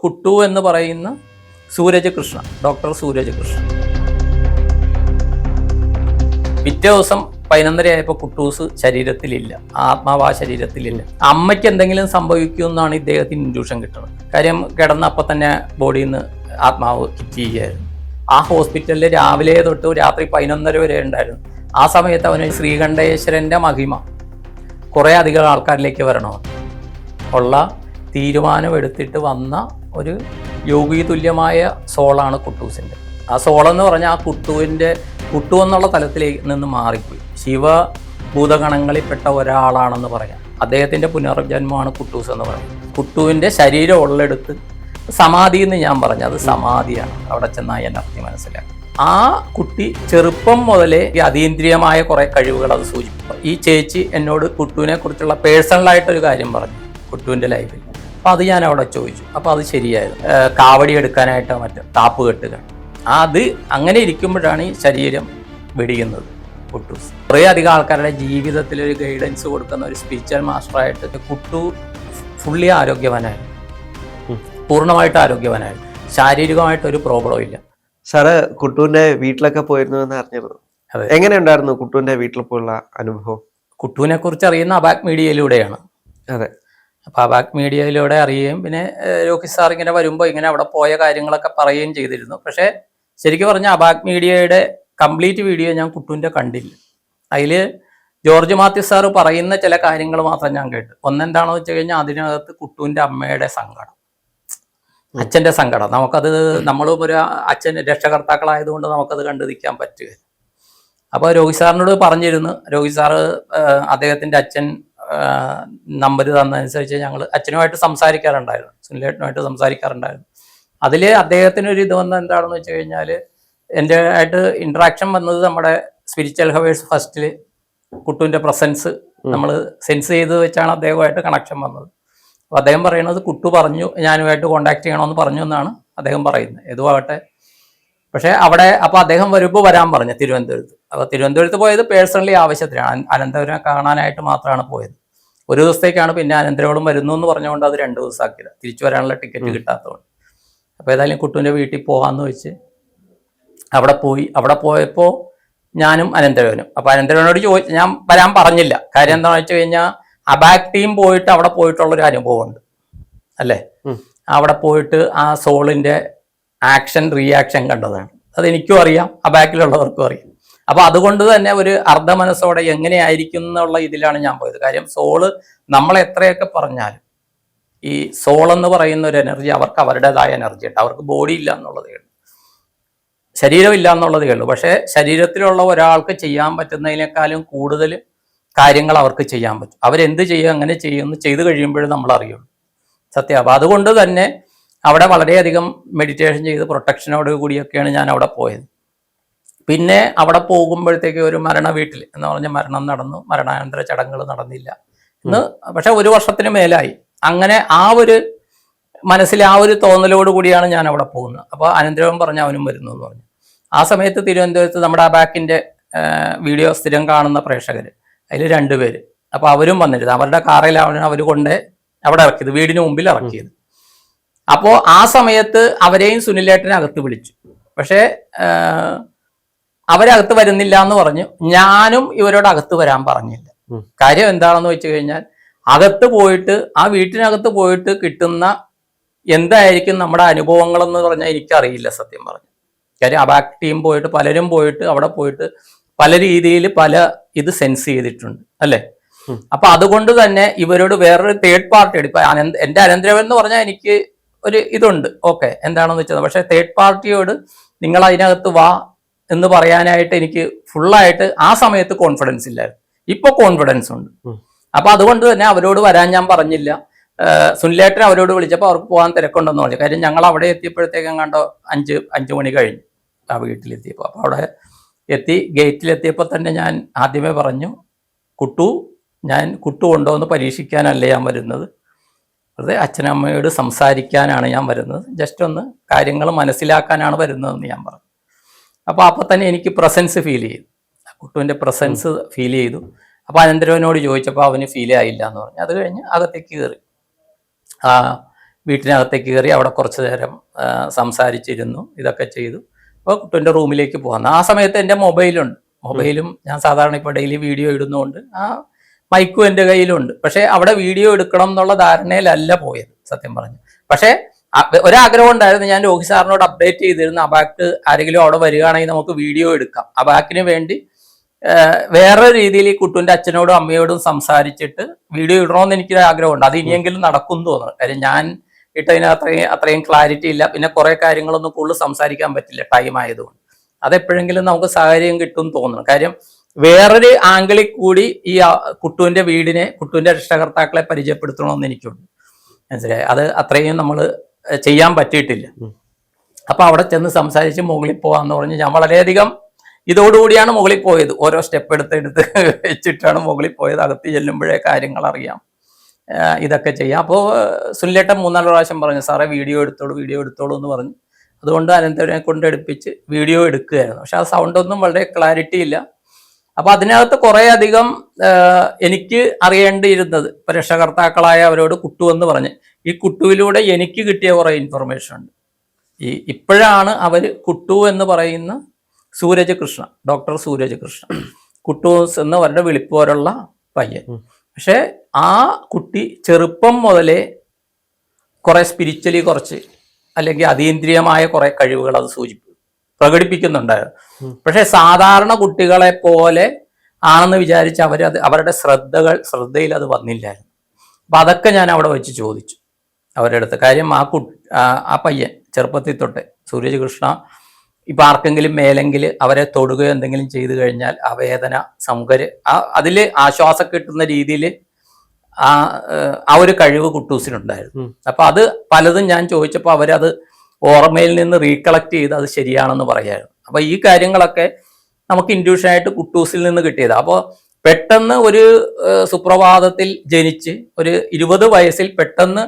കുട്ടു എന്ന് പറയുന്ന സൂരജ് കൃഷ്ണ, ഡോക്ടർ സൂരജ് കൃഷ്ണ. പിറ്റേ ദിവസം 11:30 ആയപ്പോൾ കുട്ടൂസ് ശരീരത്തിലില്ല, ആത്മാവ് ആ ശരീരത്തിലില്ല. അമ്മയ്ക്ക് എന്തെങ്കിലും സംഭവിക്കുമെന്നാണ് ഇദ്ദേഹത്തിന് ഇൻഡ്യൂഷൻ കിട്ടുന്നത്. കാര്യം കിടന്ന അപ്പം തന്നെ ബോഡിയിൽ നിന്ന് ആത്മാവ് കിറ്റ് ചെയ്യുകയായിരുന്നു. ആ ഹോസ്പിറ്റലിൽ രാവിലെ തൊട്ട് രാത്രി 11:30 വരെ ഉണ്ടായിരുന്നു. ആ സമയത്ത് അവന് ശ്രീകണ്ഠേശ്വരൻ്റെ മഹിമ കുറേ അധികം ആൾക്കാരിലേക്ക് വരണമെന്ന് ഉള്ള തീരുമാനമെടുത്തിട്ട് വന്ന ഒരു യോഗി തുല്യമായ സോളാണ് കുട്ടൂസിൻ്റെ. ആ സോളെന്ന് പറഞ്ഞാൽ ആ കുട്ടു എന്നുള്ള തലത്തിലേക്ക് നിന്ന് മാറിപ്പോയി. ശിവഭൂതഗണങ്ങളിൽപ്പെട്ട ഒരാളാണെന്ന് പറയാം. അദ്ദേഹത്തിൻ്റെ പുനർജന്മമാണ് കുട്ടൂസ് എന്ന് പറയുന്നത്. കുട്ടുവിൻ്റെ ശരീരം ഉള്ളെടുത്ത് സമാധി എന്ന് ഞാൻ പറഞ്ഞു, അത് സമാധിയാണ്. അവിടെ ചെന്നാൽ എനർജി മനസ്സിലാക്കും. ആ കുട്ടി ചെറുപ്പം മുതലേ അതീന്ദ്രിയമായ കുറേ കഴിവുകൾ അത് സൂചിപ്പിക്കും. ഈ ചേച്ചി എന്നോട് കുട്ടുവിനെ കുറിച്ചുള്ള പേഴ്സണലായിട്ടൊരു കാര്യം പറഞ്ഞു കുട്ടുവിൻ്റെ ലൈഫിൽ. അപ്പം അത് ഞാൻ അവിടെ ചോദിച്ചു. അപ്പോൾ അത് ശരിയായിരുന്നു. കാവടി എടുക്കാനായിട്ട് മറ്റും താപ്പ് കെട്ടുക, അത് അങ്ങനെ ഇരിക്കുമ്പോഴാണ് ഈ ശരീരം വെടിയുന്നത്. കുട്ടൂസ് കുറേ അധികം ആൾക്കാരുടെ ജീവിതത്തിൽ ഒരു ഗൈഡൻസ് കൊടുക്കുന്ന ഒരു സ്പിരിച്വൽ മാസ്റ്ററായിട്ട് കുട്ടു ഫുള്ളി ആരോഗ്യവാനായിരുന്നു, പൂർണ്ണമായിട്ട് ആരോഗ്യവാനായിരുന്നു. ശാരീരികമായിട്ടൊരു പ്രോബ്ലം ഇല്ല. സാറ് കുട്ടുവിന്റെ വീട്ടിലൊക്കെ പോയിരുന്നു എന്ന് അറിഞ്ഞിരുന്നു. എങ്ങനെ ഉണ്ടായിരുന്നു കുട്ടുവിന്റെ വീട്ടിൽ പോയുള്ള അനുഭവം? കുട്ടുവിനെ കുറിച്ച് അറിയുന്ന അബാക് മീഡിയയിലൂടെയാണ്. അതെ. അപ്പോൾ അബാക് മീഡിയയിലൂടെ അറിയുകയും പിന്നെ രോഹിത് സാർ ഇങ്ങനെ വരുമ്പോൾ ഇങ്ങനെ അവിടെ പോയ കാര്യങ്ങളൊക്കെ പറയുകയും ചെയ്തിരുന്നു. പക്ഷേ ശരിക്കും പറഞ്ഞാൽ അബാക് മീഡിയയുടെ കംപ്ലീറ്റ് വീഡിയോ ഞാൻ കുട്ടുവിൻ്റെ കണ്ടില്ല. അതിൽ ജോർജ് മാത്യു സാറ് പറയുന്ന ചില കാര്യങ്ങൾ മാത്രം ഞാൻ കേട്ടു. ഒന്നെന്താണെന്ന് വെച്ച് കഴിഞ്ഞാൽ അതിനകത്ത് കുട്ടുവിൻ്റെ അമ്മയുടെ സങ്കടം, അച്ഛൻ്റെ സങ്കടം. നമുക്കത് നമ്മളും ഒരു അച്ഛൻ രക്ഷകർത്താക്കളായതുകൊണ്ട് നമുക്കത് കണ്ടു നിൽക്കാൻ പറ്റുക. അപ്പോൾ രോഹിത് സാറിനോട് പറഞ്ഞിരുന്നു. രോഹിത് സാറ് അദ്ദേഹത്തിൻ്റെ അച്ഛൻ നമ്പർ തന്നതനുസരിച്ച് ഞങ്ങൾ അച്ഛനുമായിട്ട് സംസാരിക്കാറുണ്ടായിരുന്നു, സുനിലേട്ടനുമായിട്ട് സംസാരിക്കാറുണ്ടായിരുന്നു. അതിൽ അദ്ദേഹത്തിനൊരു ഇത് വന്നത് എന്താണെന്ന് വെച്ച് കഴിഞ്ഞാൽ, എൻ്റെ ആയിട്ട് ഇൻട്രാക്ഷൻ വന്നത് നമ്മുടെ സ്പിരിച്വൽ ഹവേഴ്സ് ഫസ്റ്റിൽ കുട്ടുവിൻ്റെ പ്രസൻസ് നമ്മൾ സെൻസ് ചെയ്ത് വെച്ചാണ് അദ്ദേഹമായിട്ട് കണക്ഷൻ വന്നത്. അപ്പോൾ അദ്ദേഹം പറയുന്നത് കുട്ടു പറഞ്ഞു ഞാനുമായിട്ട് കോണ്ടാക്ട് ചെയ്യണമെന്ന് പറഞ്ഞു എന്നാണ് അദ്ദേഹം പറയുന്നത്. ഏതുമാകട്ടെ, പക്ഷേ അവിടെ അപ്പോൾ അദ്ദേഹം വരുമ്പോൾ വരാൻ പറഞ്ഞു തിരുവനന്തപുരത്ത്. അപ്പോൾ തിരുവനന്തപുരത്ത് പോയത് പേഴ്സണലി ആവശ്യത്തിനാണ്, അനന്തപുരം കാണാനായിട്ട് മാത്രമാണ് പോയത്. ഒരു ദിവസത്തേക്കാണ്. പിന്നെ അനന്തരവോളം വരുന്നു എന്ന് പറഞ്ഞുകൊണ്ട് അത് 2 ദിവസമാക്കിയത്, തിരിച്ചു വരാനുള്ള ടിക്കറ്റ് കിട്ടാത്തതുകൊണ്ട്. അപ്പോൾ ഏതായാലും കുട്ടുവിൻ്റെ വീട്ടിൽ പോകാമെന്ന് വെച്ച് അവിടെ പോയി. അവിടെ പോയപ്പോൾ ഞാനും അനന്തരവനും. അപ്പോൾ അനന്തരവനോട് ഞാൻ വരാൻ പറഞ്ഞില്ല. കാര്യം എന്താണെന്ന് വെച്ച് കഴിഞ്ഞാൽ അബാക് ടീം പോയിട്ട് അവിടെ പോയിട്ടുള്ളൊരു അനുഭവമുണ്ട് അല്ലേ. അവിടെ പോയിട്ട് ആ സോളിൻ്റെ ആക്ഷൻ റിയാക്ഷൻ കണ്ടതാണ്. അതെനിക്കും അറിയാം, അബാക്കിലുള്ളവർക്കും അറിയാം. അപ്പോൾ അതുകൊണ്ട് തന്നെ ഒരു അർദ്ധ മനസ്സോടെ എങ്ങനെയായിരിക്കും എന്നുള്ള ഇതിലാണ് ഞാൻ പോയത്. കാര്യം സോള് നമ്മൾ എത്രയൊക്കെ പറഞ്ഞാലും ഈ സോളെന്ന് പറയുന്ന ഒരു എനർജി അവർക്ക് അവരുടേതായ എനർജി ഉണ്ട്. അവർക്ക് ബോഡി ഇല്ല എന്നുള്ളതേ ഉള്ളൂ, ശരീരമില്ല എന്നുള്ളതേ ഉള്ളൂ. പക്ഷേ ശരീരത്തിലുള്ള ഒരാൾക്ക് ചെയ്യാൻ പറ്റുന്നതിനേക്കാളും കൂടുതൽ കാര്യങ്ങൾ അവർക്ക് ചെയ്യാൻ പറ്റും. അവരെന്ത് ചെയ്യുക, അങ്ങനെ ചെയ്യുമെന്ന് ചെയ്ത് കഴിയുമ്പോഴും നമ്മൾ അറിയുള്ളൂ സത്യം. അപ്പോൾ അതുകൊണ്ട് തന്നെ അവിടെ വളരെയധികം മെഡിറ്റേഷൻ ചെയ്ത് പ്രൊട്ടക്ഷനോട് കൂടിയൊക്കെയാണ് ഞാൻ അവിടെ പോയത്. പിന്നെ അവിടെ പോകുമ്പോഴത്തേക്ക് ഒരു മരണ വീട്ടിൽ എന്ന് പറഞ്ഞാൽ മരണം നടന്നു, മരണാനന്തര ചടങ്ങുകൾ നടന്നില്ല എന്ന്. പക്ഷെ 1 വർഷത്തിന് മേലായി. അങ്ങനെ ആ ഒരു മനസ്സിൽ ആ ഒരു തോന്നലോട് കൂടിയാണ് ഞാൻ അവിടെ പോകുന്നത്. അപ്പോൾ അനന്തരവൻ പറഞ്ഞു അവനും വരുന്നു എന്ന് പറഞ്ഞു. ആ സമയത്ത് തിരുവനന്തപുരത്ത് നമ്മുടെ അബാക്കിൻ്റെ വീഡിയോ സ്ഥിരം കാണുന്ന പ്രേക്ഷകർ, അതിൽ 2 പേര്, അപ്പോൾ അവരും വന്നിരുന്നു. അവരുടെ കാറിലാണ് അവർ കൊണ്ട് അവിടെ ഇറക്കിയത്, വീടിന് മുമ്പിൽ ഇറക്കിയത്. അപ്പോൾ ആ സമയത്ത് അവരെയും സുനിലേട്ടനെ അകത്ത് വിളിച്ചു. പക്ഷേ അവരകത്ത് വരുന്നില്ല എന്ന് പറഞ്ഞു. ഞാനും ഇവരോട് അകത്ത് വരാൻ പറഞ്ഞില്ല. കാര്യം എന്താണെന്ന് വെച്ച് കഴിഞ്ഞാൽ അകത്ത് പോയിട്ട് ആ വീട്ടിനകത്ത് പോയിട്ട് കിട്ടുന്ന എന്തായിരിക്കും നമ്മുടെ അനുഭവങ്ങളെന്ന് പറഞ്ഞാൽ എനിക്കറിയില്ല സത്യം പറഞ്ഞു. കാര്യം അബാക് ടീം പോയിട്ട് പലരും പോയിട്ട് അവിടെ പോയിട്ട് പല രീതിയിൽ പല ഇത് സെൻസ് ചെയ്തിട്ടുണ്ട് അല്ലേ. അപ്പൊ അതുകൊണ്ട് തന്നെ ഇവരോട് വേറൊരു തേർഡ് പാർട്ടി ഇപ്പൊ എൻ്റെ അനന്തരവൻ എന്ന് പറഞ്ഞാൽ എനിക്ക് ഒരു ഇതുണ്ട്, ഓക്കെ എന്താണെന്ന് വെച്ചത്. പക്ഷെ തേർഡ് പാർട്ടിയോട് നിങ്ങൾ അതിനകത്ത് വാ എന്ന് പറയാനായിട്ട് എനിക്ക് ഫുള്ളായിട്ട് ആ സമയത്ത് കോൺഫിഡൻസ് ഇല്ലായിരുന്നു. ഇപ്പൊ കോൺഫിഡൻസ് ഉണ്ട്. അപ്പൊ അതുകൊണ്ട് തന്നെ അവരോട് വരാൻ ഞാൻ പറഞ്ഞില്ല. സുനിലേട്ടൻ അവരോട് വിളിച്ചപ്പോൾ അവർക്ക് പോകാൻ തിരക്കുണ്ടെന്ന് പറഞ്ഞു. കാര്യം ഞങ്ങൾ അവിടെ എത്തിയപ്പോഴത്തേക്കും കണ്ടോ 5 മണി കഴിഞ്ഞു ആ വീട്ടിലെത്തിയപ്പോൾ. അപ്പോൾ അവിടെ എത്തി, ഗേറ്റിലെത്തിയപ്പോൾ തന്നെ ഞാൻ ആദ്യമേ പറഞ്ഞു, ഞാൻ കുട്ടു ഉണ്ടോ എന്ന് പരീക്ഷിക്കാനല്ല ഞാൻ വരുന്നത്, വെറുതെ അച്ഛനമ്മയോട് സംസാരിക്കാനാണ് ഞാൻ വരുന്നത്, ജസ്റ്റ് ഒന്ന് കാര്യങ്ങൾ മനസ്സിലാക്കാനാണ് വരുന്നതെന്ന് ഞാൻ പറഞ്ഞു. അപ്പോൾ തന്നെ എനിക്ക് പ്രസൻസ് ഫീൽ ചെയ്തു, കുട്ടുവിൻ്റെ പ്രസൻസ് ഫീൽ ചെയ്തു. അപ്പോൾ അനന്തരവനോട് ചോദിച്ചപ്പോൾ അവന് ഫീൽ ആയില്ല എന്ന് പറഞ്ഞു. അത് കഴിഞ്ഞ് അകത്തേക്ക് കയറി. വീട്ടിനകത്തേക്ക് കയറി അവിടെ കുറച്ച് നേരം സംസാരിച്ചിരുന്നു, ഇതൊക്കെ ചെയ്തു. അപ്പോൾ കുട്ടുവിൻ്റെ റൂമിലേക്ക് പോകാം. ആ സമയത്ത് എൻ്റെ മൊബൈലും ഞാൻ സാധാരണ ഇപ്പോൾ ഡെയിലി വീഡിയോ ഇടുന്നതുകൊണ്ട് ആ മൈക്കും എൻ്റെ കയ്യിലുണ്ട്. പക്ഷേ അവിടെ വീഡിയോ എടുക്കണം എന്നുള്ള ധാരണയിലല്ല പോയത് സത്യം പറഞ്ഞു. പക്ഷേ ഒരാഗ്രഹം ഉണ്ടായിരുന്നു, ഞാൻ രോഹിത് സാറിനോട് അപ്ഡേറ്റ് ചെയ്തിരുന്നു, അബാക്ക് ആരെങ്കിലും അവിടെ വരികയാണെങ്കിൽ നമുക്ക് വീഡിയോ എടുക്കാം. അബാക്കിന് വേണ്ടി വേറെ രീതിയിൽ ഈ കുട്ടുവിൻ്റെ അച്ഛനോടും അമ്മയോടും സംസാരിച്ചിട്ട് വീഡിയോ ഇടണമെന്ന് എനിക്കൊരു ആഗ്രഹമുണ്ട്. അത് ഇനിയെങ്കിലും നടക്കും തോന്നുന്നു. കാര്യം ഞാൻ ഇട്ടതിന് അത്രയും ക്ലാരിറ്റി ഇല്ല. പിന്നെ കുറെ കാര്യങ്ങളൊന്നും കൂടുതൽ സംസാരിക്കാൻ പറ്റില്ല ടൈം ആയതുകൊണ്ട്. അതെപ്പോഴെങ്കിലും നമുക്ക് സാഹചര്യം കിട്ടും തോന്നുന്നു. കാര്യം വേറൊരു ആംഗിളിൽ കൂടി ഈ കുട്ടുവിൻ്റെ കുട്ടുവിൻ്റെ രക്ഷകർത്താക്കളെ പരിചയപ്പെടുത്തണമെന്ന് എനിക്കുണ്ട്. മനസ്സിലായി? അത് അത്രയും നമ്മൾ ചെയ്യാൻ പറ്റിയിട്ടില്ല. അപ്പൊ അവിടെ ചെന്ന് സംസാരിച്ച് മുകളിൽ പോവാന്ന് പറഞ്ഞ് ഞാൻ വളരെയധികം ഇതോടുകൂടിയാണ് മുകളിൽ പോയത്. ഓരോ സ്റ്റെപ്പ് എടുത്ത് വെച്ചിട്ടാണ് മുകളിൽ പോയത്. അകത്ത് ചെല്ലുമ്പോഴേ കാര്യങ്ങൾ അറിയാം, ഇതൊക്കെ ചെയ്യാം. അപ്പോൾ സുനിലേട്ടൻ 3-4 പ്രാവശ്യം പറഞ്ഞു, സാറേ വീഡിയോ എടുത്തോളൂ എന്ന് പറഞ്ഞു. അതുകൊണ്ട് അനന്തനെ കൊണ്ടെടുപ്പിച്ച് വീഡിയോ എടുക്കുകയായിരുന്നു. പക്ഷെ ആ സൗണ്ടൊന്നും വളരെ ക്ലാരിറ്റി ഇല്ല. അപ്പൊ അതിനകത്ത് കുറെ അധികം എനിക്ക് അറിയേണ്ടിയിരുന്നത്, ഇപ്പൊ രക്ഷകർത്താക്കളായ അവരോട് കുട്ടു എന്ന് പറഞ്ഞ് ഈ കുട്ടുവിലൂടെ എനിക്ക് കിട്ടിയ കുറെ ഇൻഫർമേഷൻ ഉണ്ട്. ഇപ്പോഴാണ് അവര് കുട്ടു എന്ന് പറയുന്ന ഡോക്ടർ സൂരജ് കൃഷ്ണ കുട്ടൂസ് എന്ന് അവരുടെ വിളിപ്പോരുള്ള പയ്യൻ. പക്ഷെ ആ കുട്ടി ചെറുപ്പം മുതലേ കുറെ സ്പിരിച്വലി കുറച്ച് അല്ലെങ്കിൽ അതീന്ദ്രിയമായ കുറെ കഴിവുകൾ അത് പ്രകടിപ്പിക്കുന്നുണ്ടായിരുന്നു. പക്ഷെ സാധാരണ കുട്ടികളെ പോലെ ആണെന്ന് വിചാരിച്ച് അവരുടെ ശ്രദ്ധയിൽ അത് വന്നില്ലായിരുന്നു. അപ്പൊ അതൊക്കെ ഞാൻ അവിടെ വെച്ച് ചോദിച്ചു അവരുടെ അടുത്ത്. കാര്യം ആ പയ്യൻ ചെറുപ്പത്തിൽ തൊട്ടേ സൂരജ് കൃഷ്ണ ഇപ്പൊ ആർക്കെങ്കിലും മേലെങ്കിൽ അവരെ തൊടുകയോ എന്തെങ്കിലും ചെയ്തു കഴിഞ്ഞാൽ ആ വേദന അതിൽ ആശ്വാസം കിട്ടുന്ന രീതിയിൽ ആ ഒരു കഴിവ് കുട്ടൂസിനുണ്ടായിരുന്നു. അപ്പൊ അത് പലതും ഞാൻ ചോദിച്ചപ്പോൾ അവരത് ഓർമ്മയിൽ നിന്ന് റീകളക്ട് ചെയ്ത് അത് ശരിയാണെന്ന് പറയായിരുന്നു. അപ്പൊ ഈ കാര്യങ്ങളൊക്കെ നമുക്ക് ഇൻഡ്യൂഷനായിട്ട് കുട്ടൂസിൽ നിന്ന് കിട്ടിയത്. അപ്പോൾ പെട്ടെന്ന് ഒരു സുപ്രഭാതത്തിൽ ജനിച്ച് ഒരു 20 വയസ്സിൽ പെട്ടെന്ന്